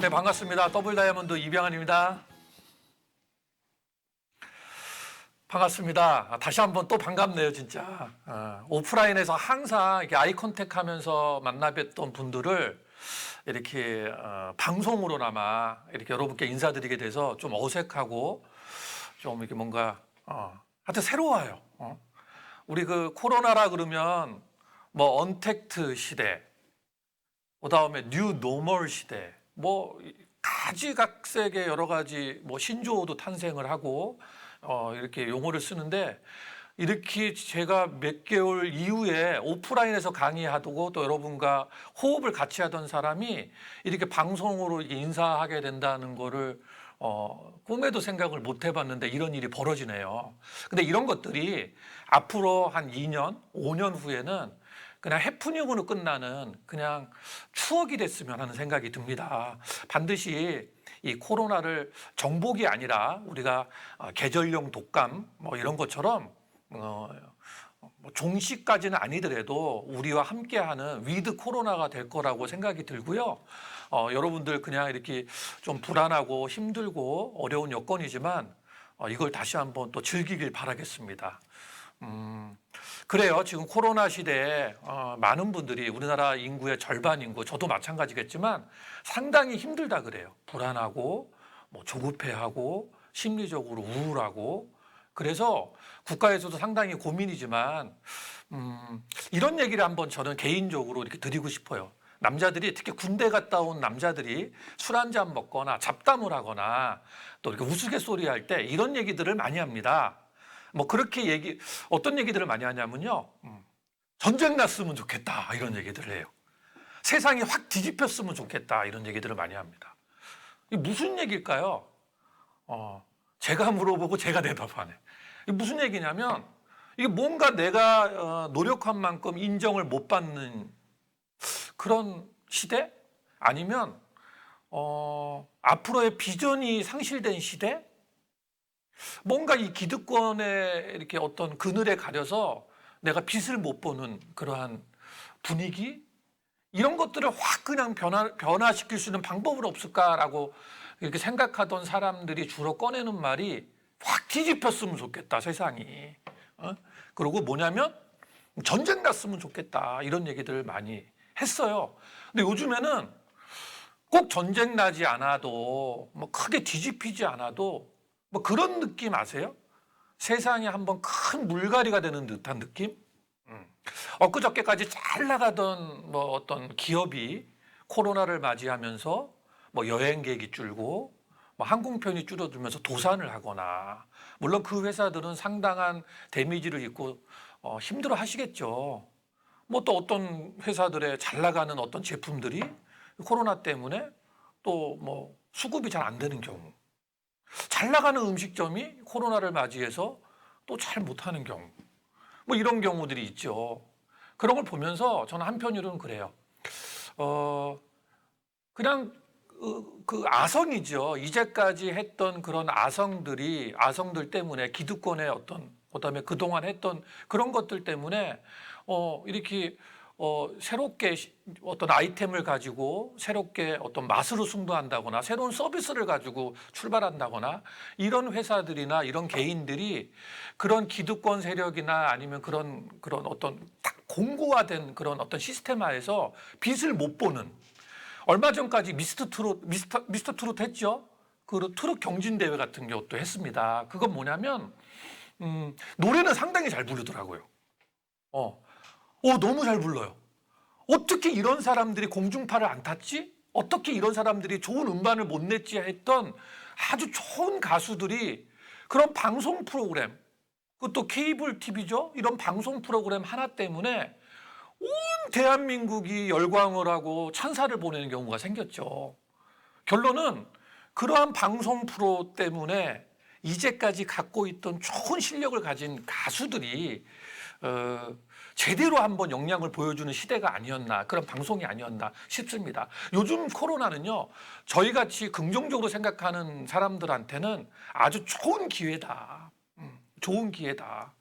네, 반갑습니다. 더블 다이아몬드 이병헌입니다. 반갑습니다. 다시 한번 또 반갑네요, 진짜. 오프라인에서 항상 이렇게 아이 컨택 하면서 만나 뵀던 분들을 이렇게 방송으로나마 이렇게 여러분께 인사드리게 돼서 좀 어색하고 좀 이렇게 뭔가 하여튼 새로워요. 우리 그 코로나라 그러면 뭐 언택트 시대, 그다음에 뉴 노멀 시대, 뭐 가지각색의 여러 가지 뭐 신조어도 탄생을 하고 이렇게 용어를 쓰는데, 이렇게 제가 몇 개월 이후에 오프라인에서 강의하고 또 여러분과 호흡을 같이 하던 사람이 이렇게 방송으로 이렇게 인사하게 된다는 거를 꿈에도 생각을 못 해봤는데 이런 일이 벌어지네요. 근데 이런 것들이 앞으로 한 2년, 5년 후에는 그냥 해프닝으로 끝나는 그냥 추억이 됐으면 하는 생각이 듭니다. 반드시 이 코로나를 정복이 아니라 우리가 계절용 독감 뭐 이런 것처럼 뭐 종식까지는 아니더라도 우리와 함께하는 위드 코로나가 될 거라고 생각이 들고요. 여러분들 그냥 이렇게 좀 불안하고 힘들고 어려운 여건이지만 이걸 다시 한번 또 즐기길 바라겠습니다. 그래요. 지금 코로나 시대에 많은 분들이, 우리나라 인구의 절반 인구, 저도 마찬가지겠지만 상당히 힘들다 그래요. 불안하고 뭐 조급해하고 심리적으로 우울하고. 그래서 국가에서도 상당히 고민이지만 이런 얘기를 한번 저는 개인적으로 이렇게 드리고 싶어요. 남자들이, 특히 군대 갔다 온 남자들이 술 한잔 먹거나 잡담을 하거나 또 이렇게 우스갯소리 할 때 이런 얘기들을 많이 합니다. 뭐 그렇게 어떤 얘기들을 많이 하냐면요. 전쟁 났으면 좋겠다 이런 얘기들을 해요. 세상이 확 뒤집혔으면 좋겠다 이런 얘기들을 많이 합니다. 이게 무슨 얘기일까요? 제가 물어보고 제가 대답하네. 이게 무슨 얘기냐면, 이게 뭔가 내가 노력한 만큼 인정을 못 받는 그런 시대? 아니면 앞으로의 비전이 상실된 시대? 뭔가 이 기득권의 이렇게 어떤 그늘에 가려서 내가 빛을 못 보는 그러한 분위기? 이런 것들을 확 그냥 변화시킬 수 있는 방법은 없을까라고 이렇게 생각하던 사람들이 주로 꺼내는 말이 확 뒤집혔으면 좋겠다, 세상이. 그리고 뭐냐면 전쟁 났으면 좋겠다 이런 얘기들을 많이 했어요. 근데 요즘에는 꼭 전쟁 나지 않아도 뭐 크게 뒤집히지 않아도 뭐 그런 느낌 아세요? 세상이 한번 큰 물갈이가 되는 듯한 느낌? 엊그저께까지 잘 나가던 뭐 어떤 기업이 코로나를 맞이하면서 뭐 여행객이 줄고 뭐 항공편이 줄어들면서 도산을 하거나, 물론 그 회사들은 상당한 데미지를 입고 힘들어 하시겠죠. 뭐 또 어떤 회사들의 잘 나가는 어떤 제품들이 코로나 때문에 또 뭐 수급이 잘 안 되는 경우, 잘 나가는 음식점이 코로나를 맞이해서 또 잘 못하는 경우, 뭐 이런 경우들이 있죠. 그런 걸 보면서 저는 한편으로는 그래요. 그냥 그 아성이죠. 이제까지 했던 그런 아성들 때문에, 기득권의 어떤, 그다음에 그동안 했던 그런 것들 때문에 이렇게 새롭게 어떤 아이템을 가지고 새롭게 어떤 맛으로 승부한다거나 새로운 서비스를 가지고 출발한다거나, 이런 회사들이나 이런 개인들이 그런 기득권 세력이나 아니면 그런 어떤 딱 공고화된 그런 어떤 시스템화에서 빛을 못 보는, 얼마 전까지 미스터 트롯 했죠. 그 트롯 경진 대회 같은 것도 했습니다. 그건 뭐냐면 노래는 상당히 잘 부르더라고요. 너무 잘 불러요. 어떻게 이런 사람들이 공중파를 안 탔지? 어떻게 이런 사람들이 좋은 음반을 못 냈지 했던 아주 좋은 가수들이 그런 방송 프로그램, 그것도 케이블 TV죠. 이런 방송 프로그램 하나 때문에 온 대한민국이 열광을 하고 찬사를 보내는 경우가 생겼죠. 결론은 그러한 방송 프로 때문에 이제까지 갖고 있던 좋은 실력을 가진 가수들이 제대로 한번 역량을 보여주는 시대가 아니었나, 그런 방송이 아니었나 싶습니다. 요즘 코로나는요, 저희같이 긍정적으로 생각하는 사람들한테는 아주 좋은 기회다. 좋은 기회다.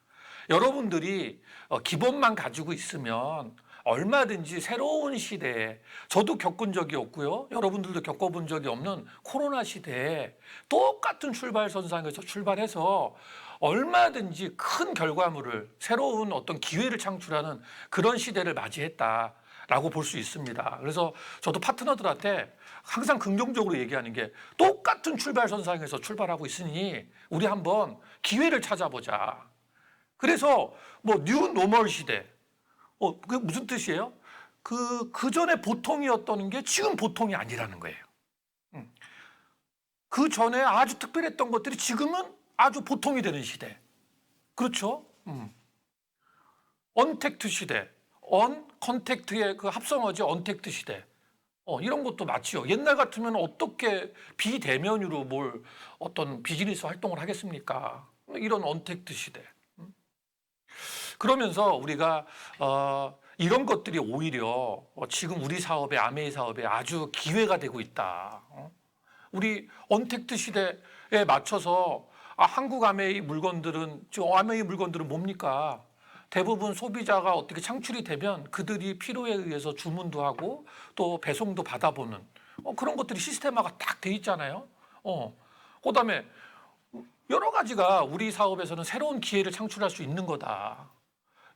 여러분들이 기본만 가지고 있으면 얼마든지 새로운 시대에 저도 겪은 적이 없고요. 여러분들도 겪어본 적이 없는 코로나 시대에 똑같은 출발선상에서 출발해서 얼마든지 큰 결과물을 새로운 어떤 기회를 창출하는 그런 시대를 맞이했다라고 볼 수 있습니다. 그래서 저도 파트너들한테 항상 긍정적으로 얘기하는 게 똑같은 출발선상에서 출발하고 있으니 우리 한번 기회를 찾아보자. 그래서 뭐 뉴 노멀 시대, 그게 무슨 뜻이에요? 그 전에 보통이었던 게 지금 보통이 아니라는 거예요. 그 전에 아주 특별했던 것들이 지금은 아주 보통이 되는 시대. 그렇죠? 언택트 시대, 컨택트의 그 합성어지 언택트 시대. 이런 것도 맞지요. 옛날 같으면 어떻게 비대면으로 뭘 어떤 비즈니스 활동을 하겠습니까? 이런 언택트 시대. 그러면서 우리가 이런 것들이 오히려 지금 우리 사업에 아메이 사업에 아주 기회가 되고 있다. 우리 언택트 시대에 맞춰서 한국 아메이 물건들은 지금 아메이 물건들은 뭡니까? 대부분 소비자가 어떻게 창출이 되면 그들이 필요에 의해서 주문도 하고 또 배송도 받아보는 그런 것들이 시스템화가 딱 돼 있잖아요. 그다음에 여러 가지가 우리 사업에서는 새로운 기회를 창출할 수 있는 거다.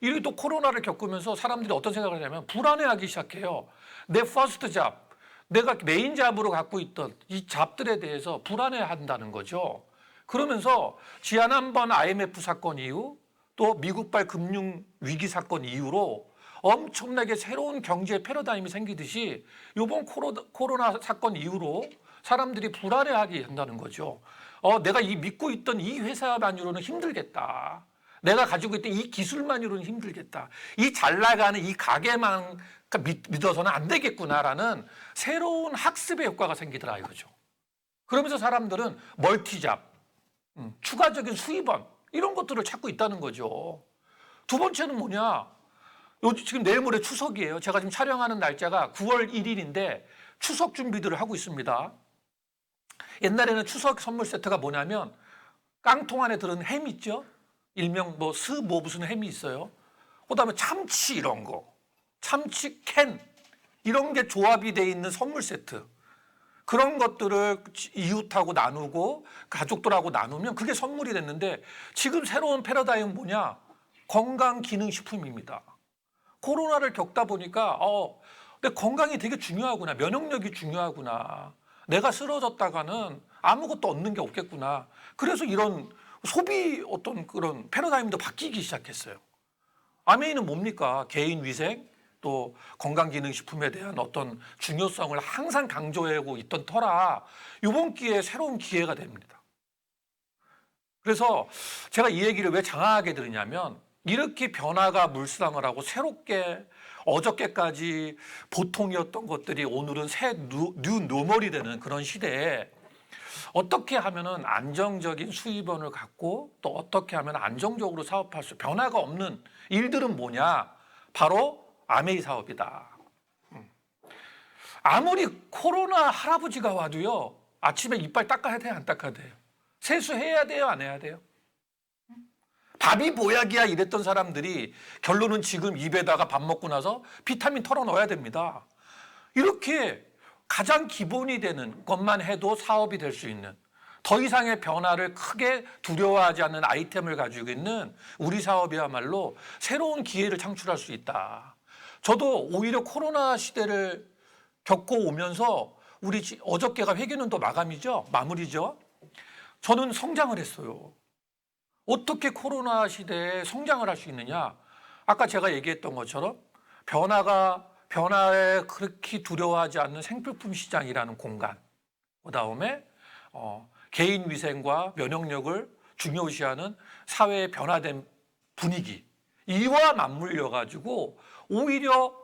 이렇게 또 코로나를 겪으면서 사람들이 어떤 생각을 하냐면 불안해하기 시작해요. 내 퍼스트 잡, 내가 메인 잡으로 갖고 있던 이 잡들에 대해서 불안해한다는 거죠. 그러면서 지난번 IMF 사건 이후 또 미국발 금융 위기 사건 이후로 엄청나게 새로운 경제 패러다임이 생기듯이 이번 코로나 사건 이후로 사람들이 불안해하게 한다는 거죠. 내가 믿고 있던 이 회사만으로는 힘들겠다. 내가 가지고 있던 이 기술만으로는 힘들겠다. 이 잘 나가는 이 가게만 믿어서는 안 되겠구나라는 새로운 학습의 효과가 생기더라 이거죠. 그러면서 사람들은 멀티잡, 추가적인 수입원 이런 것들을 찾고 있다는 거죠. 두 번째는 뭐냐? 지금 내일 모레 추석이에요. 제가 지금 촬영하는 날짜가 9월 1일인데 추석 준비들을 하고 있습니다. 옛날에는 추석 선물 세트가 뭐냐면 깡통 안에 들은 햄 있죠? 일명 무슨 햄이 있어요. 그다음에 참치 이런 거, 참치 캔 이런 게 조합이 돼 있는 선물 세트. 그런 것들을 이웃하고 나누고 가족들하고 나누면 그게 선물이 됐는데 지금 새로운 패러다임은 뭐냐? 건강기능식품입니다. 코로나를 겪다 보니까 내 건강이 되게 중요하구나. 면역력이 중요하구나. 내가 쓰러졌다가는 아무것도 얻는 게 없겠구나. 그래서 이런 소비 어떤 그런 패러다임도 바뀌기 시작했어요. 아메이는 뭡니까? 개인 위생 또 건강기능식품에 대한 어떤 중요성을 항상 강조하고 있던 터라 이번 기회에 새로운 기회가 됩니다. 그래서 제가 이 얘기를 왜 장하게 드리냐면 이렇게 변화가 물상을 하고 새롭게 어저께까지 보통이었던 것들이 오늘은 새 뉴 노멀이 되는 그런 시대에 어떻게 하면은 안정적인 수입원을 갖고 또 어떻게 하면 안정적으로 사업할 수 변화가 없는 일들은 뭐냐? 바로 아메이 사업이다. 아무리 코로나 할아버지가 와도요. 아침에 이빨 닦아야 돼요? 안 닦아야 돼요? 세수해야 돼요? 안 해야 돼요? 밥이 보약이야 이랬던 사람들이 결론은 지금 입에다가 밥 먹고 나서 비타민 털어 넣어야 됩니다. 이렇게 가장 기본이 되는 것만 해도 사업이 될 수 있는 더 이상의 변화를 크게 두려워하지 않는 아이템을 가지고 있는 우리 사업이야말로 새로운 기회를 창출할 수 있다. 저도 오히려 코로나 시대를 겪고 오면서 우리 어저께가 회계년도 마감이죠. 마무리죠. 저는 성장을 했어요. 어떻게 코로나 시대에 성장을 할 수 있느냐? 아까 제가 얘기했던 것처럼 변화에 그렇게 두려워하지 않는 생필품 시장이라는 공간, 그다음에 개인 위생과 면역력을 중요시하는 사회의 변화된 분위기 이와 맞물려 가지고 오히려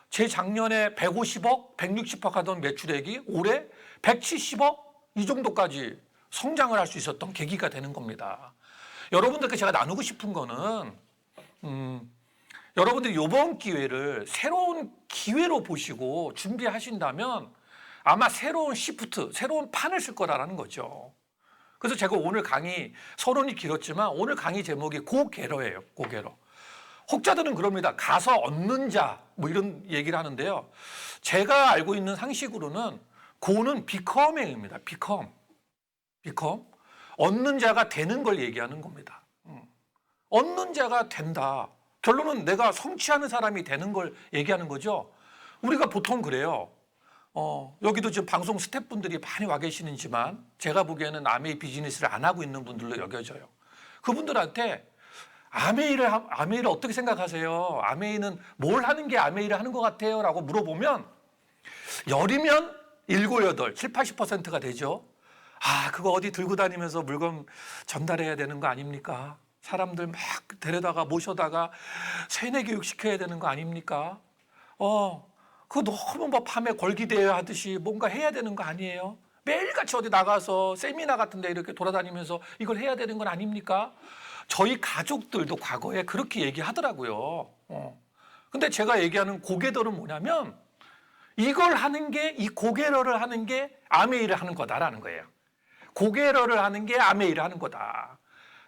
제 작년에 150억, 160억 하던 매출액이 올해 170억 이 정도까지 성장을 할 수 있었던 계기가 되는 겁니다. 여러분들께 제가 나누고 싶은 거는 여러분들이 이번 기회를 새로운 기회로 보시고 준비하신다면 아마 새로운 시프트, 새로운 판을 쓸 거라는 거죠. 그래서 제가 오늘 강의 서론이 길었지만 오늘 강의 제목이 고개러예요. 고개러. 혹자들은 그럽니다. 가서 얻는 자, 뭐 이런 얘기를 하는데요. 제가 알고 있는 상식으로는 고는 become입니다. become. 얻는 자가 되는 걸 얘기하는 겁니다. 얻는 자가 된다. 결론은 내가 성취하는 사람이 되는 걸 얘기하는 거죠. 우리가 보통 그래요. 여기도 지금 방송 스태프분들이 많이 와 계시지만 제가 보기에는 아메이 비즈니스를 안 하고 있는 분들로 여겨져요. 그분들한테 아메이를 어떻게 생각하세요? 아메이는 뭘 하는 게 아메이를 하는 것 같아요? 라고 물어보면 열이면 7, 8, 7, 80%가 되죠. 그거 어디 들고 다니면서 물건 전달해야 되는 거 아닙니까? 사람들 막 데려다가 모셔다가 세뇌 교육 시켜야 되는 거 아닙니까? 그거 너무 뭐 밤에 걸기대회 하듯이 뭔가 해야 되는 거 아니에요? 매일같이 어디 나가서 세미나 같은 데 이렇게 돌아다니면서 이걸 해야 되는 건 아닙니까? 저희 가족들도 과거에 그렇게 얘기하더라고요. 근데 제가 얘기하는 고개들은 뭐냐면 이걸 하는 게, 이 고개러를 하는 게 아메이를 하는 거다라는 거예요. 고개러를 하는 게 아메이를 하는 거다.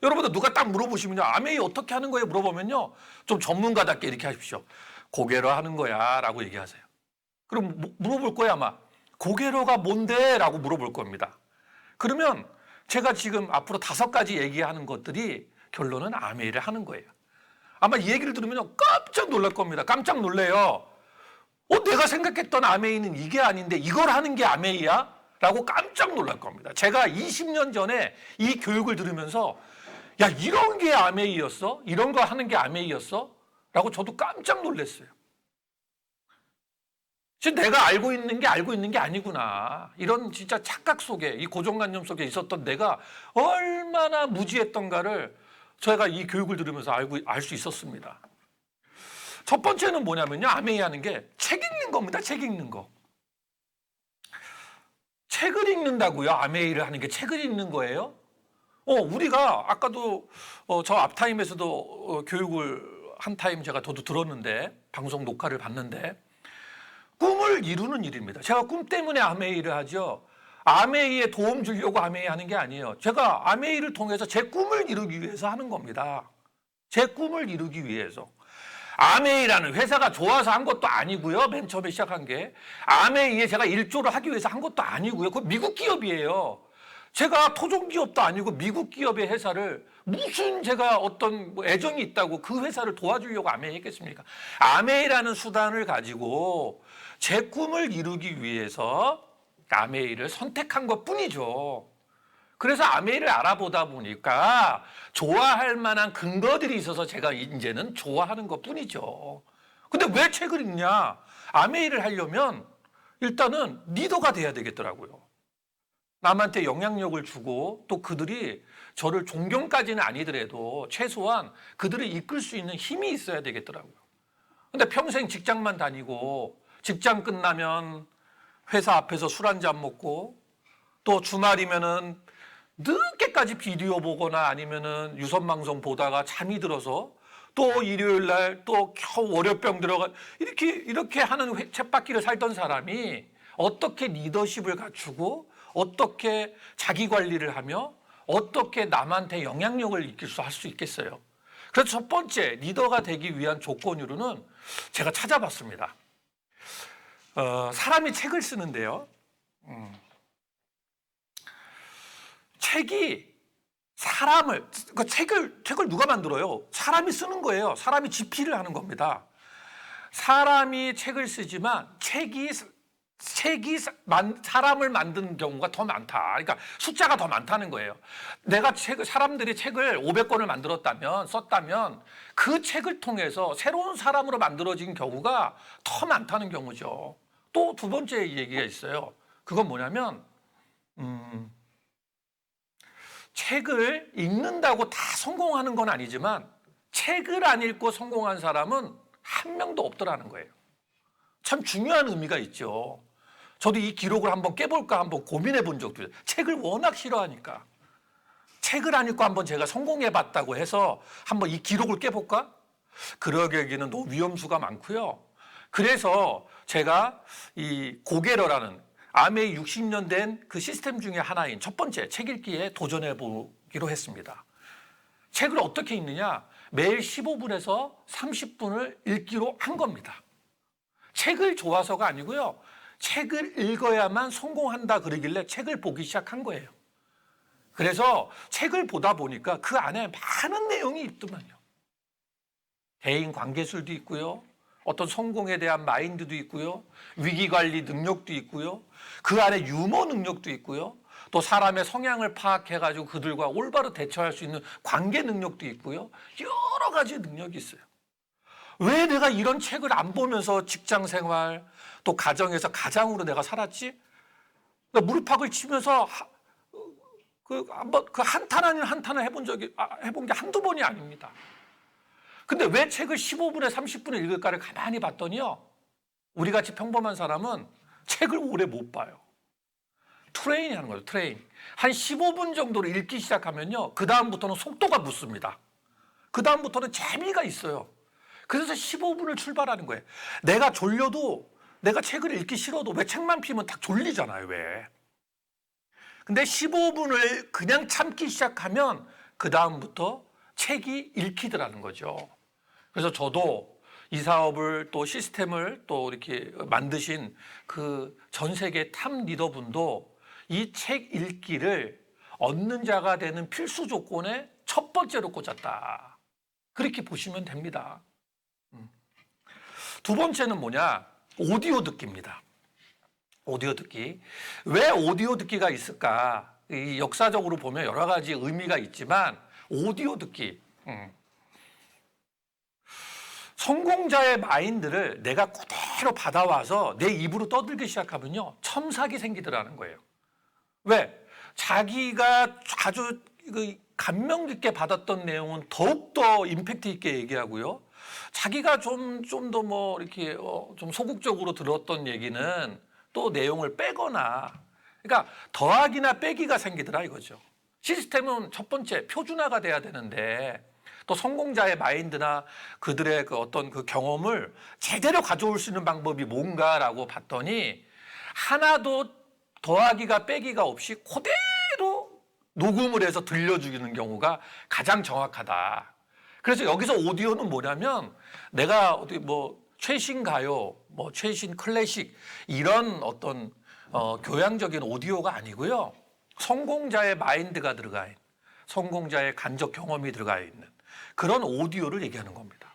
여러분들 누가 딱 물어보시면요. 아메이 어떻게 하는 거예요? 물어보면요. 좀 전문가답게 이렇게 하십시오. 고개러 하는 거야 라고 얘기하세요. 그럼 물어볼 거예요 아마. 고개러가 뭔데? 라고 물어볼 겁니다. 그러면 제가 지금 앞으로 5가지 얘기하는 것들이 결론은 아메이를 하는 거예요. 아마 이 얘기를 들으면 깜짝 놀랄 겁니다. 깜짝 놀래요. 내가 생각했던 아메이는 이게 아닌데 이걸 하는 게 아메이야? 라고 깜짝 놀랄 겁니다. 제가 20년 전에 이 교육을 들으면서 야, 이런 게 아메이였어? 이런 거 하는 게 아메이였어? 라고 저도 깜짝 놀랐어요. 지금 내가 알고 있는 게 아니구나. 이런 진짜 착각 속에, 이 고정관념 속에 있었던 내가 얼마나 무지했던가를 제가 이 교육을 들으면서 알 수 있었습니다. 첫 번째는 뭐냐면요. 아메이 하는 게 책 읽는 겁니다. 책 읽는 거. 책을 읽는다고요? 아메이를 하는 게 책을 읽는 거예요? 우리가 아까도 저 앞타임에서도 교육을 한 타임 제가 저도 들었는데 방송 녹화를 봤는데 꿈을 이루는 일입니다. 제가 꿈 때문에 아메이를 하죠. 아메이에 도움 주려고 아메이 하는 게 아니에요. 제가 아메이를 통해서 제 꿈을 이루기 위해서 하는 겁니다. 제 꿈을 이루기 위해서. 아메이라는 회사가 좋아서 한 것도 아니고요. 맨 처음에 시작한 게. 아메이에 제가 일조를 하기 위해서 한 것도 아니고요. 그건 미국 기업이에요. 제가 토종 기업도 아니고 미국 기업의 회사를 무슨 제가 어떤 애정이 있다고 그 회사를 도와주려고 아메이 했겠습니까? 아메이라는 수단을 가지고 제 꿈을 이루기 위해서 아메이를 선택한 것 뿐이죠. 그래서 아메이를 알아보다 보니까 좋아할 만한 근거들이 있어서 제가 이제는 좋아하는 것 뿐이죠. 근데 왜 책을 읽냐? 아메이를 하려면 일단은 리더가 돼야 되겠더라고요. 남한테 영향력을 주고 또 그들이 저를 존경까지는 아니더라도 최소한 그들을 이끌 수 있는 힘이 있어야 되겠더라고요. 근데 평생 직장만 다니고 직장 끝나면 회사 앞에서 술 한잔 먹고 또 주말이면은 늦게까지 비디오 보거나 아니면은 유선방송 보다가 잠이 들어서 또 일요일 날 또 겨우 월요병 들어가 이렇게 하는 쳇바퀴를 살던 사람이 어떻게 리더십을 갖추고 어떻게 자기 관리를 하며 어떻게 남한테 영향력을 할 수 있겠어요? 그래서 첫 번째 리더가 되기 위한 조건으로는 제가 찾아봤습니다. 사람이 책을 쓰는데요. 책이 사람을 책을 누가 만들어요? 사람이 쓰는 거예요. 사람이 집필을 하는 겁니다. 사람이 책을 쓰지만 책이 사람을 만드는 경우가 더 많다. 그러니까 숫자가 더 많다는 거예요. 내가 사람들이 책을 500권을 썼다면 그 책을 통해서 새로운 사람으로 만들어진 경우가 더 많다는 경우죠. 또 두 번째 얘기가 있어요. 그건 뭐냐면 책을 읽는다고 다 성공하는 건 아니지만 책을 안 읽고 성공한 사람은 한 명도 없더라는 거예요. 참 중요한 의미가 있죠. 저도 이 기록을 한번 깨볼까 한번 고민해 본 적도 있어요. 책을 워낙 싫어하니까. 책을 안 읽고 한번 제가 성공해 봤다고 해서 한번 이 기록을 깨볼까? 그러기에는 너무 위험수가 많고요. 그래서 제가 이 고게러라는 아메이 60년 된 그 시스템 중에 하나인 첫 번째 책 읽기에 도전해 보기로 했습니다. 책을 어떻게 읽느냐? 매일 15분에서 30분을 읽기로 한 겁니다. 책을 좋아서가 아니고요. 책을 읽어야만 성공한다 그러길래 책을 보기 시작한 거예요. 그래서 책을 보다 보니까 그 안에 많은 내용이 있더만요. 대인 관계술도 있고요. 어떤 성공에 대한 마인드도 있고요. 위기관리 능력도 있고요. 그 안에 유머 능력도 있고요. 또 사람의 성향을 파악해가지고 그들과 올바로 대처할 수 있는 관계 능력도 있고요. 여러 가지 능력이 있어요. 왜 내가 이런 책을 안 보면서 직장 생활, 또 가정에서 가장으로 내가 살았지? 나 무릎팍을 치면서 한탄 아닌 한탄을 해본 게 한두 번이 아닙니다. 근데 왜 책을 15분에 30분을 읽을까를 가만히 봤더니요. 우리 같이 평범한 사람은 책을 오래 못 봐요. 트레이닝 하는 거죠, 트레이닝. 한 15분 정도를 읽기 시작하면요. 그다음부터는 속도가 붙습니다. 그다음부터는 재미가 있어요. 그래서 15분을 출발하는 거예요. 내가 졸려도, 내가 책을 읽기 싫어도 왜 책만 피면 딱 졸리잖아요, 왜. 근데 15분을 그냥 참기 시작하면 그다음부터 책이 읽히더라는 거죠. 그래서 저도 이 사업을 또 시스템을 또 이렇게 만드신 그 전 세계 탑 리더분도 이 책 읽기를 얻는 자가 되는 필수 조건의 첫 번째로 꽂았다. 그렇게 보시면 됩니다. 두 번째는 뭐냐? 오디오 듣기입니다. 오디오 듣기. 왜 오디오 듣기가 있을까? 이 역사적으로 보면 여러 가지 의미가 있지만 오디오 듣기. 성공자의 마인드를 내가 그대로 받아와서 내 입으로 떠들기 시작하면요. 첨삭이 생기더라는 거예요. 왜? 자기가 아주 감명 깊게 받았던 내용은 더욱더 임팩트 있게 얘기하고요. 자기가 좀 더 뭐 이렇게 좀 소극적으로 들었던 얘기는 또 내용을 빼거나, 그러니까 더하기나 빼기가 생기더라 이거죠. 시스템은 첫 번째 표준화가 돼야 되는데 또 성공자의 마인드나 그들의 그 어떤 그 경험을 제대로 가져올 수 있는 방법이 뭔가라고 봤더니 하나도 더하기가 빼기가 없이 그대로 녹음을 해서 들려주는 경우가 가장 정확하다. 그래서 여기서 오디오는 뭐냐면 내가 어디 뭐 최신 가요, 뭐 최신 클래식 이런 어떤 교양적인 오디오가 아니고요. 성공자의 마인드가 들어가 있는, 성공자의 간접 경험이 들어가 있는 그런 오디오를 얘기하는 겁니다.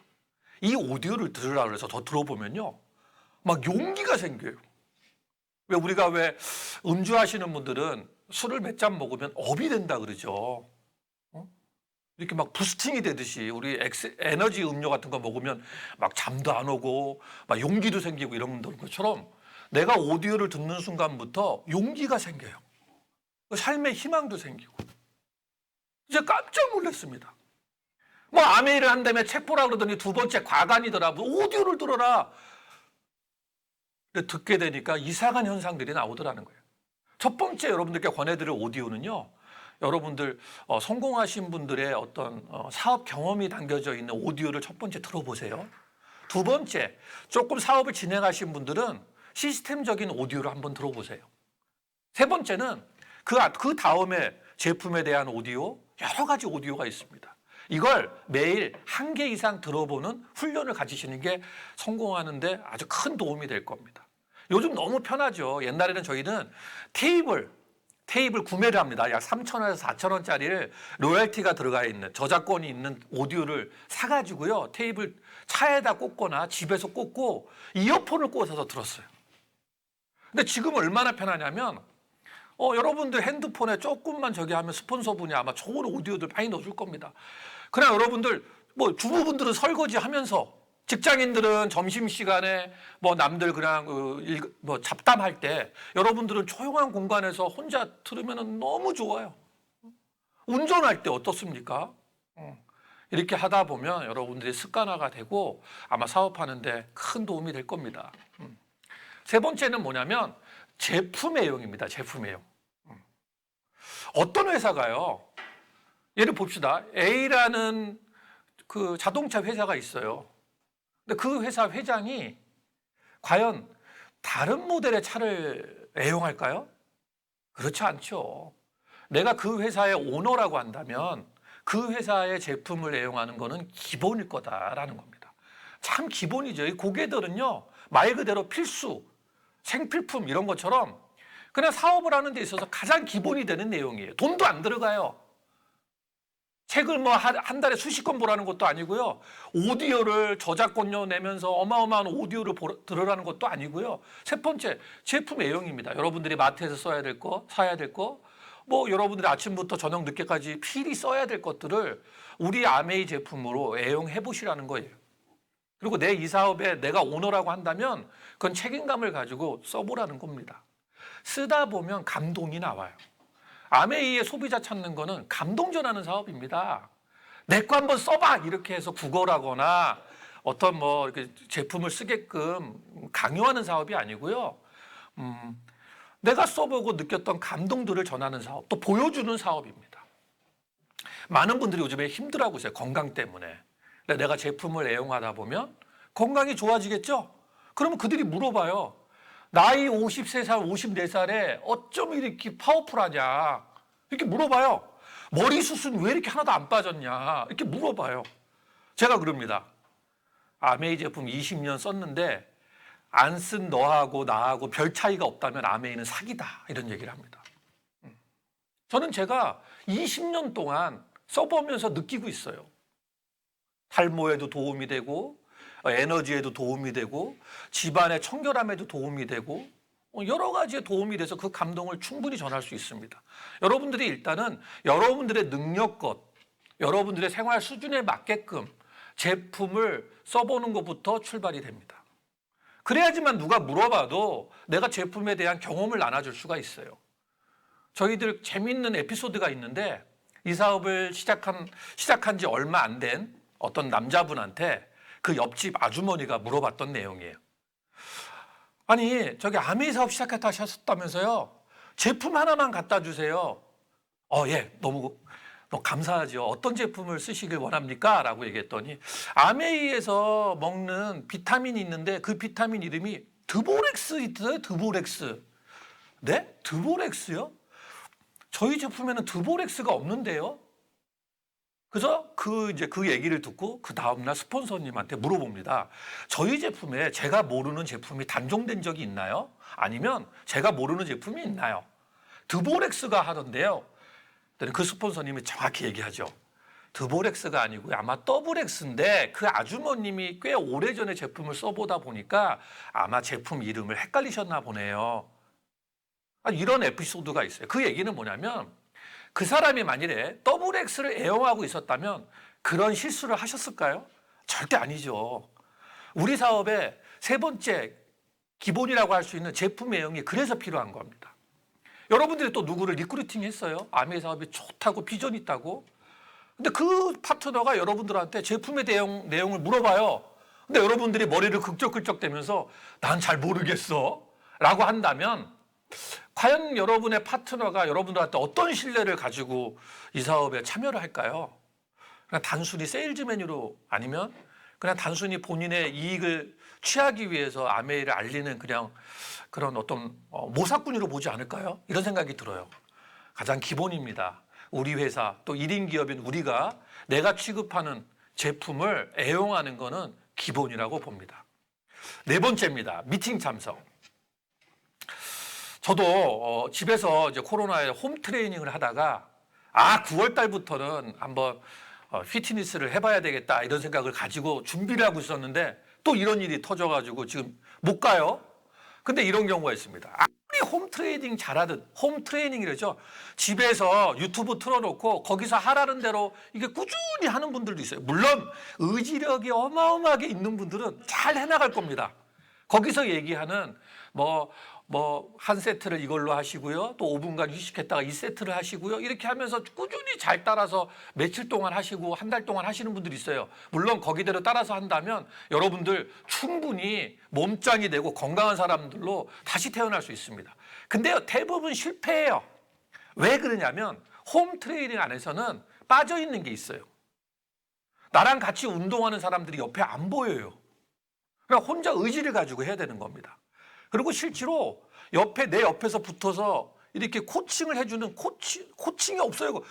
이 오디오를 들으라 그래서 더 들어보면요. 막 용기가 생겨요. 왜 우리가 왜 음주하시는 분들은 술을 몇 잔 먹으면 업이 된다 그러죠. 이렇게 막 부스팅이 되듯이 우리 에너지 음료 같은 거 먹으면 막 잠도 안 오고 막 용기도 생기고 이런 것처럼 내가 오디오를 듣는 순간부터 용기가 생겨요. 삶의 희망도 생기고. 이제 깜짝 놀랐습니다. 뭐 아메이를 한다며 책 보라 그러더니 두 번째 과간이더라. 뭐 오디오를 들어라. 근데 듣게 되니까 이상한 현상들이 나오더라는 거예요. 첫 번째 여러분들께 권해드릴 오디오는요. 여러분들 성공하신 분들의 어떤 사업 경험이 담겨져 있는 오디오를 첫 번째 들어보세요. 두 번째, 조금 사업을 진행하신 분들은 시스템적인 오디오를 한번 들어보세요. 세 번째는 그 다음에 제품에 대한 오디오, 여러 가지 오디오가 있습니다. 이걸 매일 한 개 이상 들어보는 훈련을 가지시는 게 성공하는데 아주 큰 도움이 될 겁니다. 요즘 너무 편하죠. 옛날에는 저희는 테이블 구매를 합니다. 약 3,000원에서 4,000원짜리를 로열티가 들어가 있는 저작권이 있는 오디오를 사가지고요. 테이블 차에다 꽂거나 집에서 꽂고 이어폰을 꽂아서 들었어요. 근데 지금 얼마나 편하냐면 여러분들 핸드폰에 조금만 저기 하면 스폰서분이 아마 좋은 오디오들 많이 넣어줄 겁니다. 그냥 여러분들 뭐 주부분들은 설거지 하면서, 직장인들은 점심시간에 뭐 남들 그냥 뭐 잡담할 때 여러분들은 조용한 공간에서 혼자 들으면 너무 좋아요. 운전할 때 어떻습니까? 이렇게 하다 보면 여러분들이 습관화가 되고 아마 사업하는데 큰 도움이 될 겁니다. 세 번째는 뭐냐면 제품 애용입니다. 제품 애용. 어떤 회사가요? 예를 봅시다. A라는 그 자동차 회사가 있어요. 근데 그 회사 회장이 과연 다른 모델의 차를 애용할까요? 그렇지 않죠. 내가 그 회사의 오너라고 한다면 그 회사의 제품을 애용하는 거는 기본일 거다라는 겁니다. 참 기본이죠. 이 고객들은요, 말 그대로 필수, 생필품 이런 것처럼 그냥 사업을 하는 데 있어서 가장 기본이 되는 내용이에요. 돈도 안 들어가요. 책을 뭐 한 달에 수십 권 보라는 것도 아니고요. 오디오를 저작권료 내면서 어마어마한 오디오를 들으라는 것도 아니고요. 세 번째, 제품 애용입니다. 여러분들이 마트에서 써야 될 거, 사야 될 거, 뭐 여러분들이 아침부터 저녁 늦게까지 필히 써야 될 것들을 우리 아메이 제품으로 애용해 보시라는 거예요. 그리고 내 이 사업에 내가 오너라고 한다면 그건 책임감을 가지고 써보라는 겁니다. 쓰다 보면 감동이 나와요. 아메이의 소비자 찾는 거는 감동 전하는 사업입니다. 내 거 한번 써봐 이렇게 해서 구걸하거나 어떤 뭐 이렇게 제품을 쓰게끔 강요하는 사업이 아니고요. 내가 써보고 느꼈던 감동들을 전하는 사업, 또 보여주는 사업입니다. 많은 분들이 요즘에 힘들어하고 있어요. 건강 때문에. 내가 제품을 애용하다 보면 건강이 좋아지겠죠? 그러면 그들이 물어봐요. 나이 53살, 54살에 어쩜 이렇게 파워풀하냐? 이렇게 물어봐요. 머리숱은 왜 이렇게 하나도 안 빠졌냐? 이렇게 물어봐요. 제가 그럽니다. 아메이 제품 20년 썼는데 안 쓴 너하고 나하고 별 차이가 없다면 아메이는 사기다. 이런 얘기를 합니다. 저는 제가 20년 동안 써보면서 느끼고 있어요. 탈모에도 도움이 되고 에너지에도 도움이 되고 집안의 청결함에도 도움이 되고 여러 가지에 도움이 돼서 그 감동을 충분히 전할 수 있습니다. 여러분들이 일단은 여러분들의 능력껏 여러분들의 생활 수준에 맞게끔 제품을 써보는 것부터 출발이 됩니다. 그래야지만 누가 물어봐도 내가 제품에 대한 경험을 나눠줄 수가 있어요. 저희들 재미있는 에피소드가 있는데 이 사업을 시작한 지 얼마 안 된 어떤 남자분한테 그 옆집 아주머니가 물어봤던 내용이에요. 아니, 저기 아메이 사업 시작했다 하셨다면서요? 제품 하나만 갖다 주세요. 예, 너무 감사하죠. 어떤 제품을 쓰시길 원합니까? 라고 얘기했더니 아메이에서 먹는 비타민이 있는데 그 비타민 이름이 드보렉스 있어요. 드보렉스. 네? 드보렉스요? 저희 제품에는 드보렉스가 없는데요. 그래서 그 얘기를 듣고 그 다음날 스폰서님한테 물어봅니다. 저희 제품에 제가 모르는 제품이 단종된 적이 있나요? 아니면 제가 모르는 제품이 있나요? 드보렉스가 하던데요. 그 스폰서님이 정확히 얘기하죠. 드보렉스가 아니고 아마 더블엑스인데 그 아주머님이 꽤 오래전에 제품을 써보다 보니까 아마 제품 이름을 헷갈리셨나 보네요. 이런 에피소드가 있어요. 그 얘기는 뭐냐면 그 사람이 만일에 더블엑스를 애용하고 있었다면 그런 실수를 하셨을까요? 절대 아니죠. 우리 사업의 세 번째 기본이라고 할 수 있는 제품 애용이 그래서 필요한 겁니다. 여러분들이 또 누구를 리크루팅 했어요. 아메이 사업이 좋다고 비전이 있다고. 근데 그 파트너가 여러분들한테 제품에 대한 내용을 물어봐요. 근데 여러분들이 머리를 긁적긁적대면서 난 잘 모르겠어 라고 한다면 과연 여러분의 파트너가 여러분들한테 어떤 신뢰를 가지고 이 사업에 참여를 할까요? 그냥 단순히 세일즈맨으로 아니면 그냥 단순히 본인의 이익을 취하기 위해서 아메이를 알리는 그냥 그런 어떤 모사꾼으로 보지 않을까요? 이런 생각이 들어요. 가장 기본입니다. 우리 회사 또 1인 기업인 우리가 내가 취급하는 제품을 애용하는 것은 기본이라고 봅니다. 네 번째입니다. 미팅 참석. 저도 집에서 이제 코로나에 홈 트레이닝을 하다가 9월 달부터는 한번 피트니스를 해봐야 되겠다 이런 생각을 가지고 준비를 하고 있었는데 또 이런 일이 터져가지고 지금 못 가요. 근데 이런 경우가 있습니다. 아무리 홈 트레이닝 잘하든 홈 트레이닝이라죠. 집에서 유튜브 틀어놓고 거기서 하라는 대로 이게 꾸준히 하는 분들도 있어요. 물론 의지력이 어마어마하게 있는 분들은 잘 해나갈 겁니다. 거기서 얘기하는 한 세트를 이걸로 하시고요. 또 5분간 휴식했다가 2세트를 하시고요. 이렇게 하면서 꾸준히 잘 따라서 며칠 동안 하시고 한 달 동안 하시는 분들이 있어요. 물론 거기대로 따라서 한다면 여러분들 충분히 몸짱이 되고 건강한 사람들로 다시 태어날 수 있습니다. 근데 대부분 실패해요. 왜 그러냐면 홈 트레이닝 안에서는 빠져 있는 게 있어요. 나랑 같이 운동하는 사람들이 옆에 안 보여요. 그냥 혼자 의지를 가지고 해야 되는 겁니다. 그리고 실제로 내 옆에서 붙어서 이렇게 코칭을 해주는 코칭이 없어요.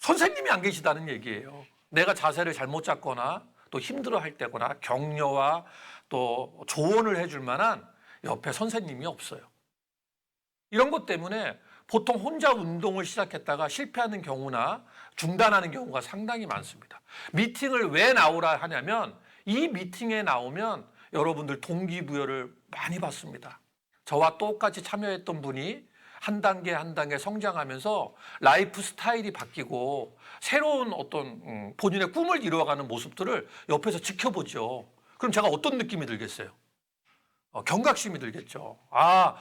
선생님이 안 계시다는 얘기예요. 내가 자세를 잘못 잡거나 또 힘들어할 때거나 격려와 또 조언을 해줄 만한 옆에 선생님이 없어요. 이런 것 때문에 보통 혼자 운동을 시작했다가 실패하는 경우나 중단하는 경우가 상당히 많습니다. 미팅을 왜 나오라 하냐면 이 미팅에 나오면 여러분들 동기부여를 많이 받습니다. 저와 똑같이 참여했던 분이 한 단계 한 단계 성장하면서 라이프 스타일이 바뀌고 새로운 어떤 본인의 꿈을 이루어가는 모습들을 옆에서 지켜보죠. 그럼 제가 어떤 느낌이 들겠어요? 경각심이 들겠죠. 아,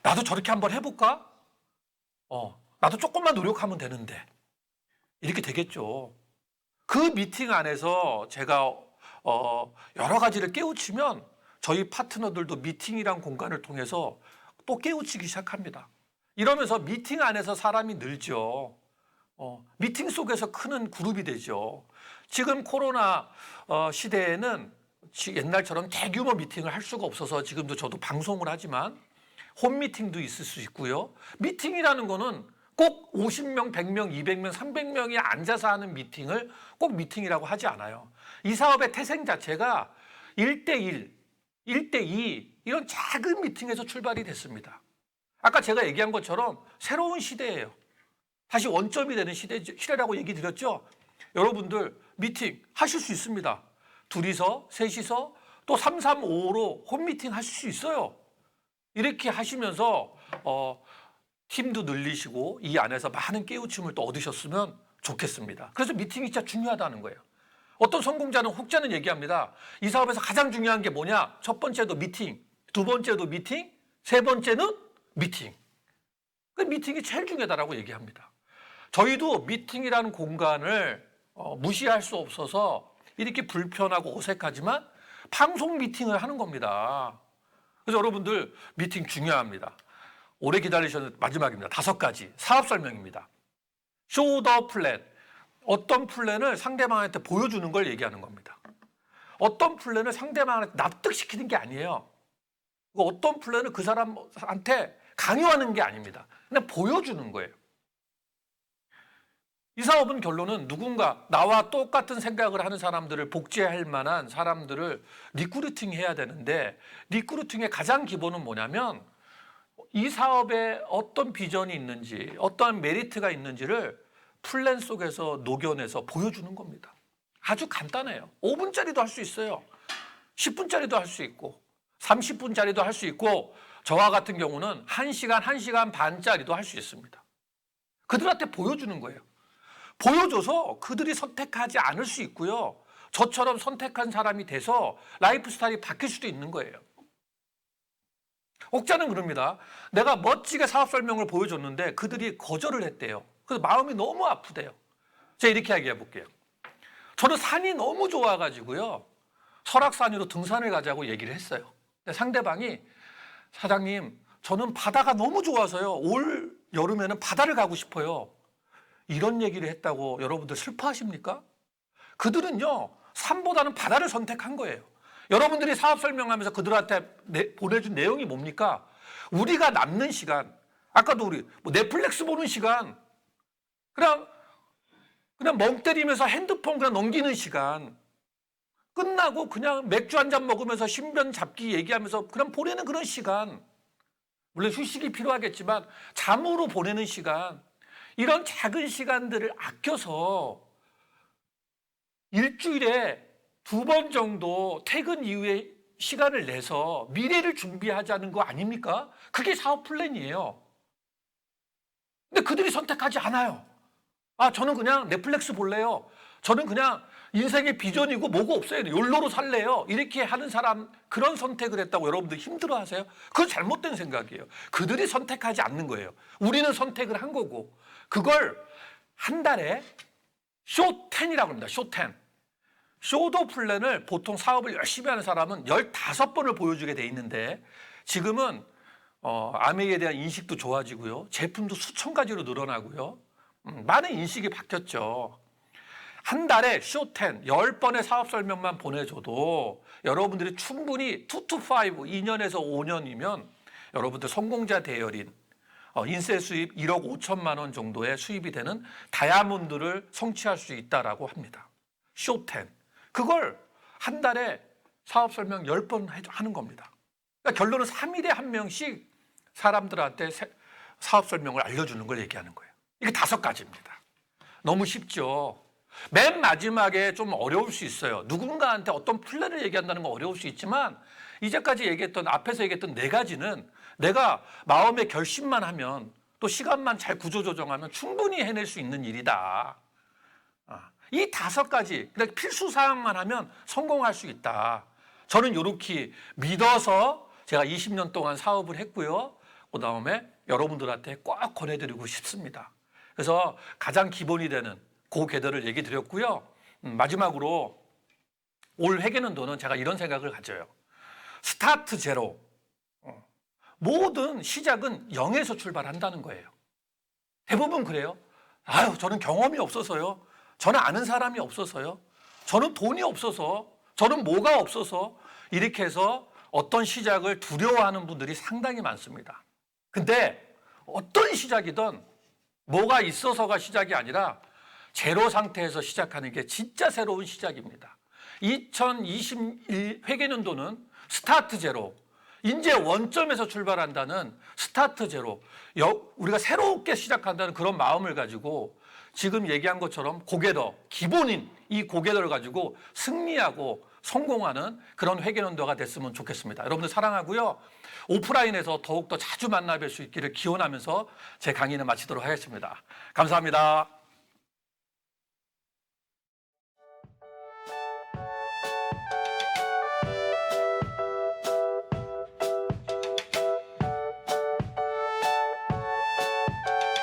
나도 저렇게 한번 해볼까? 나도 조금만 노력하면 되는데. 이렇게 되겠죠. 그 미팅 안에서 제가 여러 가지를 깨우치면 저희 파트너들도 미팅이란 공간을 통해서 또 깨우치기 시작합니다. 이러면서 미팅 안에서 사람이 늘죠. 미팅 속에서 크는 그룹이 되죠. 지금 코로나 시대에는 옛날처럼 대규모 미팅을 할 수가 없어서 지금도 저도 방송을 하지만 홈미팅도 있을 수 있고요. 미팅이라는 거는 꼭 50명, 100명, 200명, 300명이 앉아서 하는 미팅을 꼭 미팅이라고 하지 않아요. 이 사업의 태생 자체가 1대1, 1대2 이런 작은 미팅에서 출발이 됐습니다. 아까 제가 얘기한 것처럼 새로운 시대예요. 다시 원점이 되는 시대라고 얘기 드렸죠. 여러분들 미팅 하실 수 있습니다. 둘이서, 셋이서 또 3, 3, 5로 홈미팅 하실 수 있어요. 이렇게 하시면서 팀도 늘리시고 이 안에서 많은 깨우침을 또 얻으셨으면 좋겠습니다. 그래서 미팅이 진짜 중요하다는 거예요. 어떤 성공자는 혹자는 얘기합니다. 이 사업에서 가장 중요한 게 뭐냐? 첫 번째도 미팅, 두 번째도 미팅, 세 번째는 미팅. 그 미팅이 제일 중요하다고 얘기합니다. 저희도 미팅이라는 공간을 무시할 수 없어서 이렇게 불편하고 어색하지만 방송 미팅을 하는 겁니다. 그래서 여러분들 미팅 중요합니다. 오래 기다리셨는데 마지막입니다. 5가지 사업 설명입니다. Show the plan. 어떤 플랜을 상대방한테 보여주는 걸 얘기하는 겁니다. 어떤 플랜을 상대방한테 납득시키는 게 아니에요. 어떤 플랜을 그 사람한테 강요하는 게 아닙니다. 그냥 보여주는 거예요. 이 사업은 결론은 누군가 나와 똑같은 생각을 하는 사람들을 복제할 만한 사람들을 리크루팅 해야 되는데 리크루팅의 가장 기본은 뭐냐면 이 사업에 어떤 비전이 있는지 어떠한 메리트가 있는지를 플랜 속에서 녹여내서 보여주는 겁니다. 아주 간단해요. 5분짜리도 할 수 있어요. 10분짜리도 할 수 있고 30분짜리도 할 수 있고 저와 같은 경우는 1시간, 1시간 반짜리도 할 수 있습니다. 그들한테 보여주는 거예요. 보여줘서 그들이 선택하지 않을 수 있고요. 저처럼 선택한 사람이 돼서 라이프 스타일이 바뀔 수도 있는 거예요. 혹자는 그럽니다. 내가 멋지게 사업 설명을 보여줬는데 그들이 거절을 했대요. 그래서 마음이 너무 아프대요. 제가 이렇게 얘기해 볼게요. 저는 산이 너무 좋아가지고요. 설악산으로 등산을 가자고 얘기를 했어요. 근데 상대방이 사장님, 저는 바다가 너무 좋아서요. 올 여름에는 바다를 가고 싶어요. 이런 얘기를 했다고 여러분들 슬퍼하십니까? 그들은요, 산보다는 바다를 선택한 거예요. 여러분들이 사업 설명하면서 그들한테 보내준 내용이 뭡니까? 우리가 남는 시간, 아까도 우리 넷플릭스 보는 시간, 그냥 멍 때리면서 핸드폰 그냥 넘기는 시간, 끝나고 그냥 맥주 한 잔 먹으면서 신변 잡기 얘기하면서 그냥 보내는 그런 시간, 물론 휴식이 필요하겠지만 잠으로 보내는 시간, 이런 작은 시간들을 아껴서 일주일에 2번 정도 퇴근 이후에 시간을 내서 미래를 준비하자는 거 아닙니까? 그게 사업 플랜이에요. 근데 그들이 선택하지 않아요. 아, 저는 그냥 넷플릭스 볼래요. 저는 그냥 인생의 비전이고 뭐고 없어요. 욜로로 살래요. 이렇게 하는 사람, 그런 선택을 했다고 여러분들 힘들어 하세요? 그건 잘못된 생각이에요. 그들이 선택하지 않는 거예요. 우리는 선택을 한 거고, 그걸 한 달에 쇼 10이라고 합니다. 쇼 10. 쇼더 플랜을 보통 사업을 열심히 하는 사람은 15번을 보여주게 돼 있는데 지금은 아메이에 대한 인식도 좋아지고요. 제품도 수천 가지로 늘어나고요. 많은 인식이 바뀌었죠. 한 달에 쇼 10번의 사업 설명만 보내줘도 여러분들이 충분히 2 to 5, 2년에서 5년이면 여러분들 성공자 대열인 인쇄 수입 1억 5천만 원 정도의 수입이 되는 다이아몬드를 성취할 수 있다라고 합니다. 쇼10. 그걸 한 달에 사업 설명 10번 하는 겁니다. 그러니까 결론은 3일에 한 명씩 사람들한테 사업 설명을 알려주는 걸 얘기하는 거예요. 이게 5가지입니다. 너무 쉽죠. 맨 마지막에 좀 어려울 수 있어요. 누군가한테 어떤 플랜을 얘기한다는 건 어려울 수 있지만 이제까지 얘기했던 앞에서 얘기했던 4가지는 내가 마음의 결심만 하면 또 시간만 잘 구조조정하면 충분히 해낼 수 있는 일이다. 이 5가지 그러니까 필수 사항만 하면 성공할 수 있다. 저는 이렇게 믿어서 제가 20년 동안 사업을 했고요. 그다음에 여러분들한테 꼭 권해드리고 싶습니다. 그래서 가장 기본이 되는 그 계절을 얘기 드렸고요. 마지막으로 올 회계연도는 제가 이런 생각을 가져요. 스타트 제로. 모든 시작은 0에서 출발한다는 거예요. 대부분 그래요. 아유, 저는 경험이 없어서요. 저는 아는 사람이 없어서요. 저는 돈이 없어서, 저는 뭐가 없어서 이렇게 해서 어떤 시작을 두려워하는 분들이 상당히 많습니다. 근데 어떤 시작이든 뭐가 있어서가 시작이 아니라 제로 상태에서 시작하는 게 진짜 새로운 시작입니다. 2021 회계연도는 스타트 제로, 이제 원점에서 출발한다는 스타트 제로, 우리가 새롭게 시작한다는 그런 마음을 가지고 지금 얘기한 것처럼 고개더, 기본인 이 고개더를 가지고 승리하고 성공하는 그런 회계연도가 됐으면 좋겠습니다. 여러분들 사랑하고요. 오프라인에서 더욱더 자주 만나 뵐 수 있기를 기원하면서 제 강의는 마치도록 하겠습니다. 감사합니다.